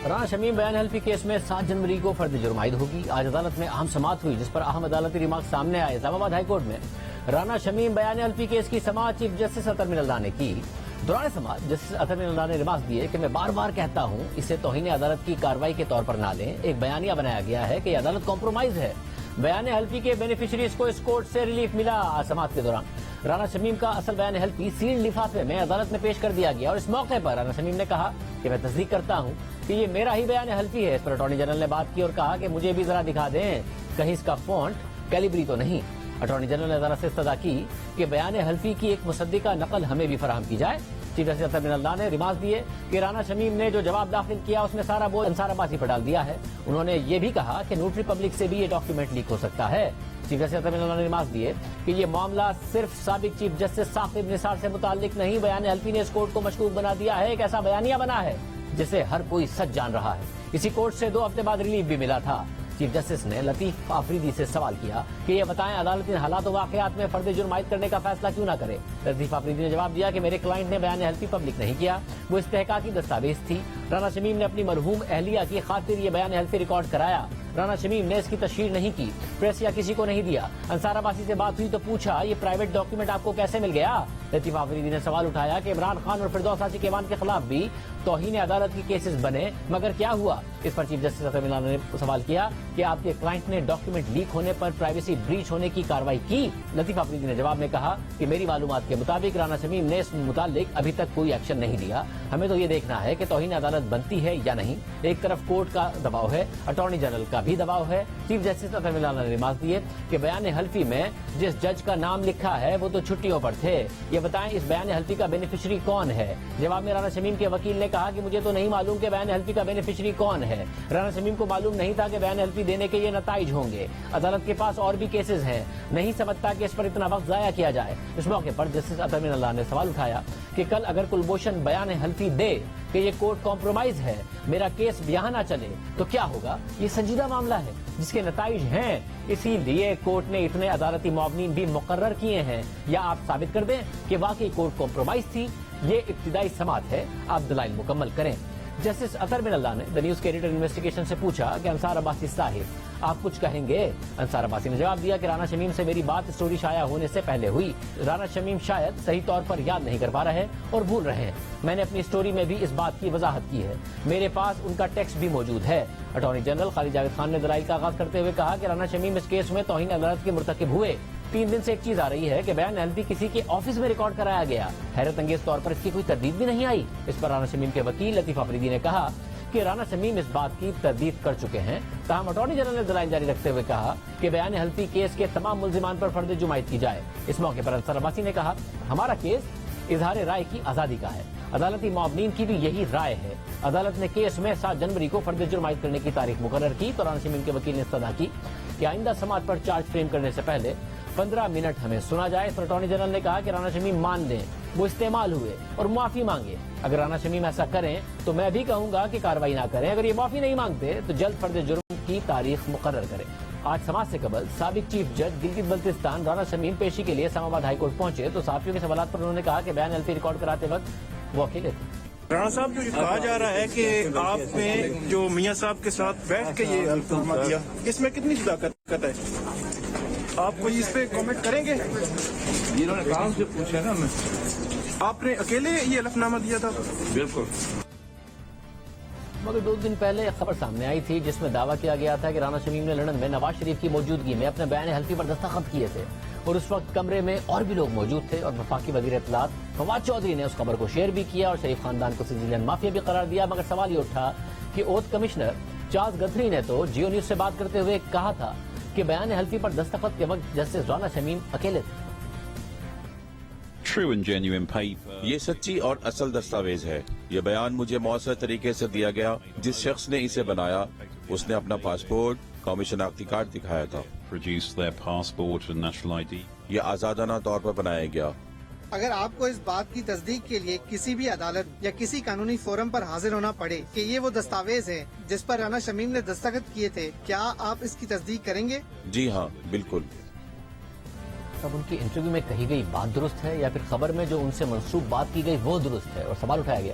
رانا شمیم بیان حلفی کیس میں 7 جنوری کو فرد جرم عائد ہوگی. آج عدالت میں اہم سماعت ہوئی جس پر اہم عدالتی ریمارک سامنے آئے. اسلام آباد ہائی کورٹ میں رانا شمیم بیان حلفی کیس کی سماعت چیف جسٹس اطہر من اللہ نے کی. دوران سماعت جسٹس اطہر من اللہ نے ریمارک دیے کہ میں بار بار کہتا ہوں اسے توہین عدالت کی کارروائی کے طور پر نہ لیں. ایک بیانیہ بنایا گیا ہے کہ یہ عدالت کمپرومائز ہے. بیان حلفی کے بینیفیشریز کو اس کورٹ سے ریلیف ملا. سماعت کے دوران رانا شمیم کا اصل بیان حلفی سیلڈ لفافے میں عدالت میں پیش کر دیا گیا اور اس موقع پر رانا شمیم نے کہا کہ میں تصدیق کرتا ہوں کہ یہ میرا ہی بیان حلفی ہے. اس پر اٹارنی جنرل نے بات کی اور کہا کہ مجھے بھی ذرا دکھا دیں کہیں اس کا فونٹ کیلیبری تو نہیں. اٹارنی جنرل نے عدالت سے استدعا کی کہ بیان حلفی کی ایک مصدقہ نقل ہمیں بھی فراہم کی جائے. چیف جسٹس اطہر من اللہ نے ریمارک دیے کہ رانا شمیم نے جو جواب داخل کیا اس میں سارا بوجھ انصار عباسی پر ڈال دیا ہے. انہوں نے یہ بھی کہا کہ نوٹری پبلک سے بھی یہ ڈاکیومنٹ لیک ہو سکتا ہے. چیف جسٹس اطہر من اللہ نے ریمارک دیے کہ یہ معاملہ صرف سابق چیف جسٹس ثاقب نثار سے متعلق نہیں. بیان حلفی نے اس کورٹ کو مشکوک بنا دیا ہے. ایک ایسا بیانیہ بنا ہے جسے ہر کوئی سچ جان رہا ہے. اسی کورٹ سے 2 ہفتے بعد ریلیف بھی ملا تھا. چیف جسٹس نے لطیف آفریدی سے سوال کیا کہ یہ بتائیں عدالت ان حالات و واقعات میں فرد جرم عائد کرنے کا فیصلہ کیوں نہ کرے. لطیف آفریدی نے جواب دیا کہ میرے کلائنٹ نے بیان حلفی پبلک نہیں کیا, وہ استحقاقی دستاویز تھی. رانا شمیم نے اپنی مرحوم اہلیہ کی خاطر یہ بیان حلفی ریکارڈ کرایا. رانا شمیم نے اس کی تشہیر نہیں کی, پریس یا کسی کو نہیں دیا. انصار عباسی سے بات ہوئی تو پوچھا یہ پرائیویٹ ڈاکیومنٹ آپ کو کیسے مل گیا. لطیف آفریدی نے سوال اٹھایا کہ عمران خان اور فردوس حاجی کیوان کے خلاف بھی توہین عدالت کی کیسز بنے مگر کیا ہوا. اس پر چیف جسٹس اطہر من اللہ نے سوال کیا کہ آپ کے کلائنٹ نے ڈاکیومنٹ لیک ہونے پر پرائیویسی بریچ ہونے کی کارروائی کی. لطیف آفریدی نے جواب میں کہا کہ میری معلومات کے مطابق رانا شمیم نے اس متعلق ابھی تک کوئی ایکشن نہیں لیا. ہمیں تو یہ دیکھنا ہے کہ توہین عدالت بنتی ہے یا نہیں. ایک طرف کورٹ کا دباؤ ہے, اٹارنی جنرل کا بھی دباؤ ہے. چیف جسٹس اطہر من اللہ نے ریمارک دیے کہ بیان حلفی میں جس جج کا نام لکھا ہے وہ تو چھٹیوں پر تھے. یہ بتائیں اس بیان حلفی کا بینیفیشری کون ہے. جواب میں رانا شمیم کے وکیل نے کہا کہ مجھے تو نہیں معلوم کہ بیان حلفی کا بینیفیشری کون ہے. رانا شمیم کو معلوم نہیں تھا کہ بیان حلفی دینے کے یہ نتائج ہوں گے. عدالت کے پاس اور بھی کیسز ہیں, نہیں سمجھتا کہ اس پر اتنا وقت ضائع کیا جائے. اس موقع پر جسٹس اطہر من اللہ نے سوال اٹھایا کہ کل اگر کلبھوشن بیان حلفی دے کہ یہ کورٹ کمپرومائز ہے, میرا کیس یہاں نہ چلے تو کیا ہوگا. یہ سنجیدہ معاملہ ہے جس کے نتائج ہیں, اسی لیے کورٹ نے اتنے عدالتی معاونین بھی مقرر کیے ہیں. یا آپ ثابت کر دیں کہ واقعی کورٹ کمپرومائز تھی. یہ ابتدائی سماعت ہے, آپ دلائل مکمل کریں. جسٹس اطہر من اللہ نے دی نیوز کے ایڈیٹر انویسٹیگیشن سے پوچھا کہ انصار عباسی صاحب آپ کچھ کہیں گے. انصار عباسی نے جواب دیا کہ رانا شمیم سے میری بات اسٹوری شائع ہونے سے پہلے ہوئی. رانا شمیم شاید صحیح طور پر یاد نہیں کر پا رہے اور بھول رہے ہیں. میں نے اپنی اسٹوری میں بھی اس بات کی وضاحت کی ہے. میرے پاس ان کا ٹیکسٹ بھی موجود ہے. اٹارنی جنرل خالد جاوید خان نے دلائل کا آغاز کرتے ہوئے کہا کہ رانا شمیم اس کیس میں توہین عدالت کے مرتکب ہوئے. 3 دن سے ایک چیز آ رہی ہے کہ بیان حلفی کسی کے آفس میں ریکارڈ کرایا گیا. حیرت انگیز طور پر اس کی کوئی تردید بھی نہیں آئی. اس پر رانا شمیم کے وکیل لطیف آفریدی نے کہا کہ رانا شمیم اس بات کی تردید کر چکے ہیں. تاہم اٹارنی جنرل نے دلائل جاری رکھتے ہوئے کہا کہ بیان حلفی کیس کے تمام ملزمان پر فرد جرم عائد کی جائے. اس موقع پر انصار عباسی نے کہا ہمارا کیس اظہار رائے کی آزادی کا ہے. عدالتی معاونین کی بھی یہی رائے ہے. عدالت نے کیس میں 7 جنوری کو فرد جرم عائد کرنے کی تاریخ مقرر کی تو رانا شمیم کے وکیل نے استدعا کی کہ آئندہ سماعت پر چارج فریم کرنے سے پہلے 15 منٹ ہمیں سنا جائے. اس پر اٹارنی جنرل نے کہا کہ رانا شمیم مان لیں وہ استعمال ہوئے اور معافی مانگے. اگر رانا شمیم ایسا کریں تو میں بھی کہوں گا کہ کارروائی نہ کریں. اگر یہ معافی نہیں مانگتے تو جلد فرد جرم کی تاریخ مقرر کریں. آج سماعت سے قبل سابق چیف جج گلگت بلتستان رانا شمیم پیشی کے لیے اسلام آباد ہائی کورٹ پہنچے تو صحافیوں کے سوالات پر انہوں نے کہا کہ بیان حلفی ریکارڈ کراتے وقت وہ اکیلے تھے. رانا صاحب جو کہا جا رہا ہے کہ آپ نے جو میاں صاحب کے ساتھ بیٹھ کے یہ الفاظ دیا, اس میں کتنی صداقت ہے؟ آپ کو اس پہ کامنٹ کریں گے؟ انہوں نے کام سے پوچھا نا, میں آپ نے اکیلے یہ الفنامہ دیا تھا؟ بالکل. مگر 2 دن پہلے ایک خبر سامنے آئی تھی جس میں دعویٰ کیا گیا تھا کہ رانا شمیم نے لندن میں نواز شریف کی موجودگی میں اپنے بیان حلفی پر دستخط کیے تھے اور اس وقت کمرے میں اور بھی لوگ موجود تھے. اور وفاقی وزیر اطلاعات فواد چودھری نے اس خبر کو شیئر بھی کیا اور شریف خاندان کو سیزیلین مافیا بھی قرار دیا. مگر سوال یہ اٹھا کہ اوتھ کمشنر چارلس گتھری نے تو جیو نیوز سے بات کرتے ہوئے کہا تھا کہ بیان حلفی پر دستخط کے وقت جسٹس رانا شمیم اکیلے تھے. True and genuine paper. یہ سچی اور اصل دستاویز ہے. یہ بیان مجھے مؤثر طریقے سے دیا گیا. جس شخص نے اسے بنایا اس نے اپنا پاسپورٹ, قومی شناختی کارڈ دکھایا تھا. Produce their passport and national ID. یہ آزادانہ طور پر بنایا گیا. اگر آپ کو اس بات کی تصدیق کے لیے کسی بھی عدالت یا کسی قانونی فورم پر حاضر ہونا پڑے کہ یہ وہ دستاویز ہے جس پر رانا شمیم نے دستخط کیے تھے, کیا آپ اس کی تصدیق کریں گے؟ جی ہاں, بالکل. اب ان کی انٹرویو میں کہی گئی بات درست ہے یا پھر خبر میں جو ان سے منسوب بات کی گئی وہ درست ہے؟ اور سوال اٹھایا گیا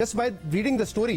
Just by reading the story,